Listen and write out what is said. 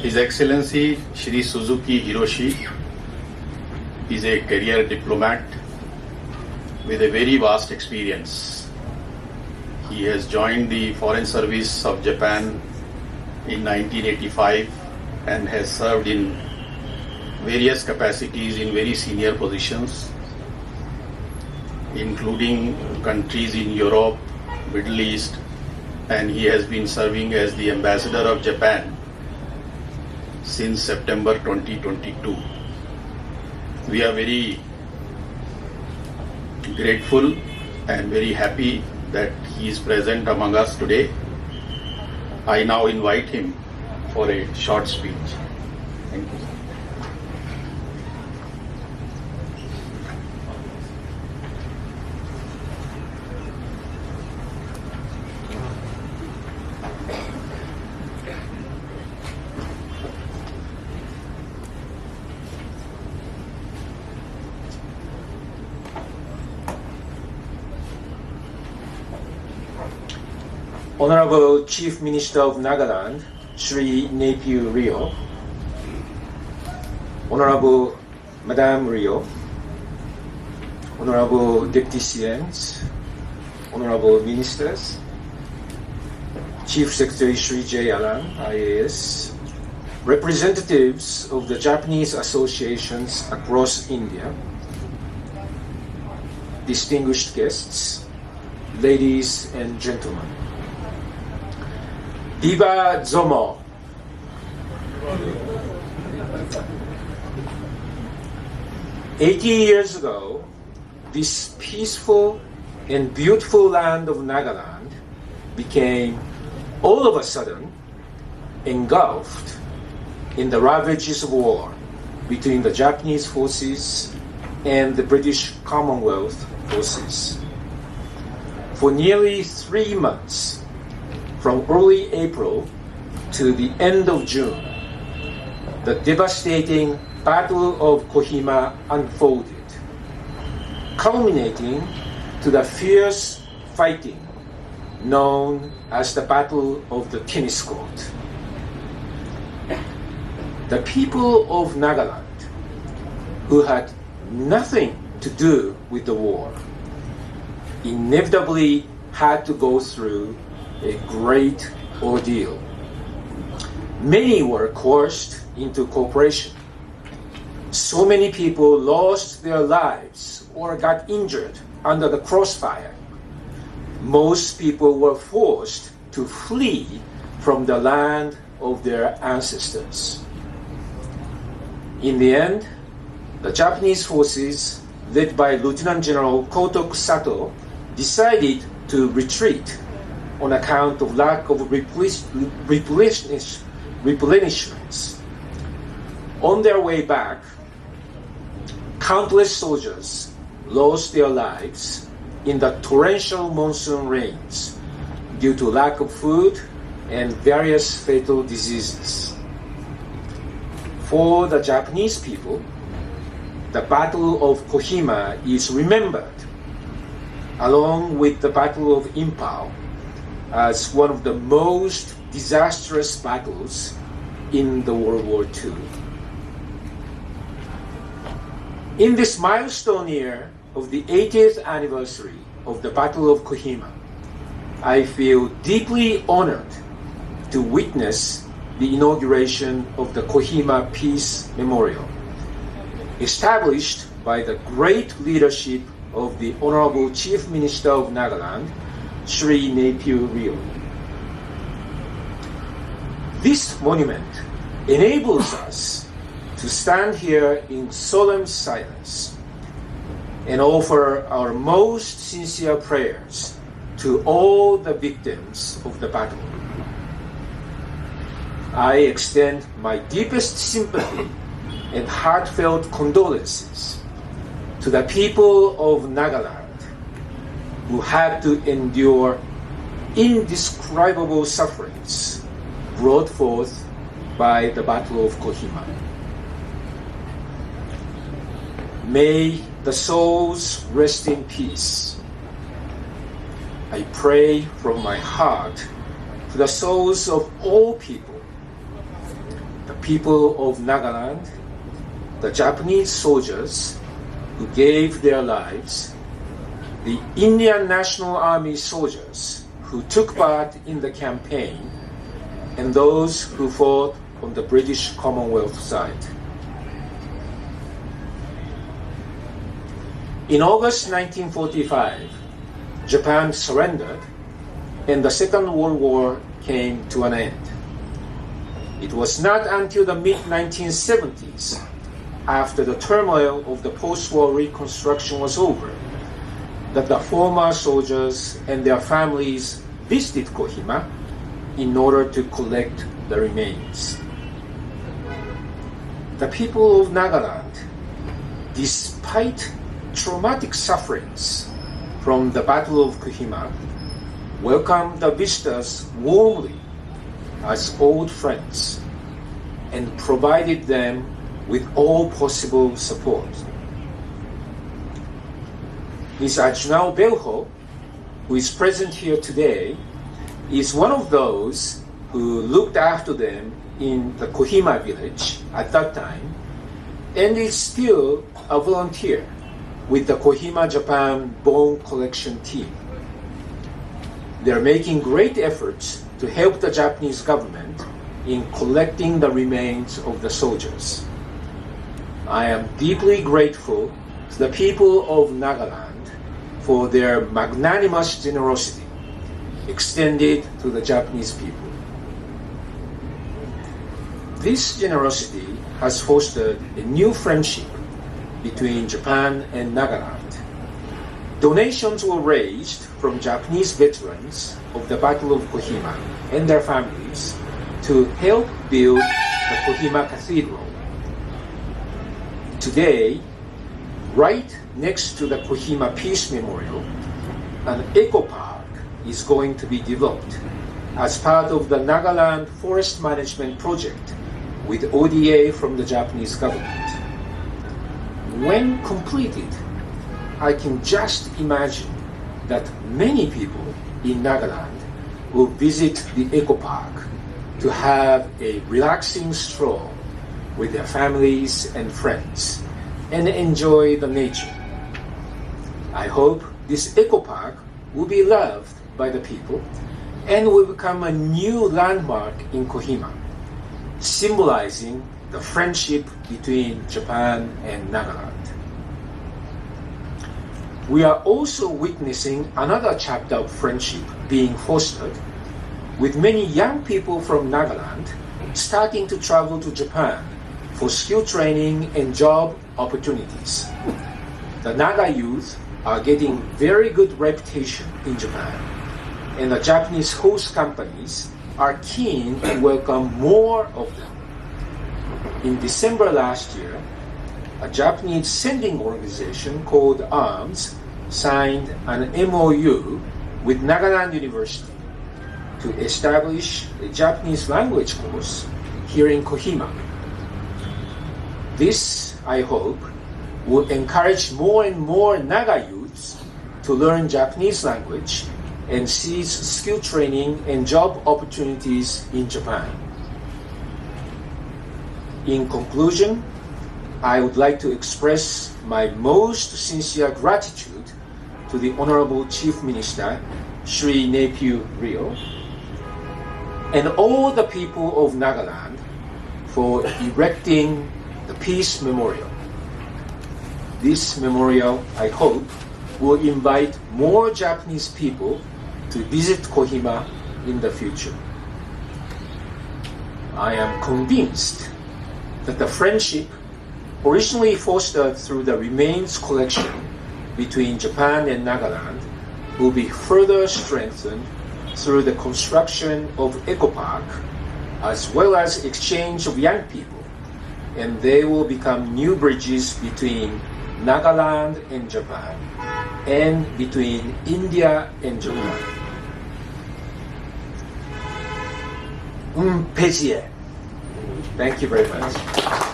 His Excellency Shri Suzuki Hiroshi is a career diplomat with a very vast experience. He has joined the Foreign Service of Japan in 1985 and has served in various capacities in very senior positions, including countries in Europe, Middle East, and he has been serving as the Ambassador of Japan since September 2022. We are very grateful and very happy that he is present among us today. I now invite him for a short speech. Thank you. Honorable Chief Minister of Nagaland, Sri Nephew Rio, Honorable Madame Rio, Honorable Deputy CMs, Honorable Ministers, Chief Secretary Sri J. Alan, IAS, representatives of the Japanese associations across India, distinguished guests, ladies and gentlemen. Viva Zomo! 80 years ago, this peaceful and beautiful land of Nagaland became all of a sudden engulfed in the ravages of war between the Japanese forces and the British Commonwealth forces. For nearly 3 months, from early April to the end of June, the devastating Battle of Kohima unfolded, culminating to the fierce fighting known as the Battle of the Tennis Court. The people of Nagaland, who had nothing to do with the war, inevitably had to go through a great ordeal. Many were coerced into cooperation. So many people lost their lives or got injured under the crossfire. Most people were forced to flee from the land of their ancestors. In the end, the Japanese forces, led by Lieutenant General Kotoku Sato, decided to retreat on account of lack of replenishments. On their way back, countless soldiers lost their lives in the torrential monsoon rains due to lack of food and various fatal diseases. For the Japanese people, the Battle of Kohima is remembered, along with the Battle of Impao, as one of the most disastrous battles in the World War II. In this milestone year of the 80th anniversary of the Battle of Kohima, I feel deeply honored to witness the inauguration of the Kohima Peace Memorial, established by the great leadership of the Honorable Chief Minister of Nagaland, Sri Nephew Rio. This monument enables us to stand here in solemn silence and offer our most sincere prayers to all the victims of the battle. I extend my deepest sympathy and heartfelt condolences to the people of Nagaland who had to endure indescribable sufferings brought forth by the Battle of Kohima. May the souls rest in peace. I pray from my heart to the souls of all people the people of Nagaland, the Japanese soldiers who gave their lives, the Indian National Army soldiers who took part in the campaign, and those who fought on the British Commonwealth side. In August 1945, Japan surrendered and the Second World War came to an end. It was not until the mid-1970s, after the turmoil of the post-war reconstruction was over, that the former soldiers and their families visited Kohima in order to collect the remains. The people of Nagaland, despite traumatic sufferings from the Battle of Kohima, welcomed the visitors warmly as old friends and provided them with all possible support. Ms. Ajunao Belho, who is present here today, is one of those who looked after them in the Kohima village at that time and is still a volunteer with the Kohima Japan Bone Collection Team. They are making great efforts to help the Japanese government in collecting the remains of the soldiers. I am deeply grateful to the people of Nagaland for their magnanimous generosity extended to the Japanese people. This generosity has fostered a new friendship between Japan and Nagaland. Donations were raised from Japanese veterans of the Battle of Kohima and their families to help build the Kohima Cathedral. Today, right next to the Kohima Peace Memorial, an eco park is going to be developed as part of the Nagaland Forest Management Project with ODA from the Japanese government. When completed, I can just imagine that many people in Nagaland will visit the eco park to have a relaxing stroll with their families and friends and enjoy the nature. I hope this eco park will be loved by the people and will become a new landmark in Kohima, symbolizing the friendship between Japan and Nagaland. We are also witnessing another chapter of friendship being fostered, with many young people from Nagaland starting to travel to Japan for skill training and job opportunities. The Naga youth are getting very good reputation in Japan, and the Japanese host companies are keen to welcome more of them. In December last year, a Japanese sending organization called ARMS signed an MOU with Nagaland University to establish a Japanese language course here in Kohima. This, I hope, will encourage more and more Naga youths to learn Japanese language and seize skill training and job opportunities in Japan. In conclusion, I would like to express my most sincere gratitude to the Honorable Chief Minister, Sri Nepiu Rio, and all the people of Nagaland for erecting the Peace Memorial. This memorial, I hope, will invite more Japanese people to visit Kohima in the future. I am convinced that the friendship originally fostered through the remains collection between Japan and Nagaland will be further strengthened through the construction of Eco Park, as well as exchange of young people, and they will become new bridges between Nagaland and Japan, and between India and Japan. Pejiye. Thank you very much.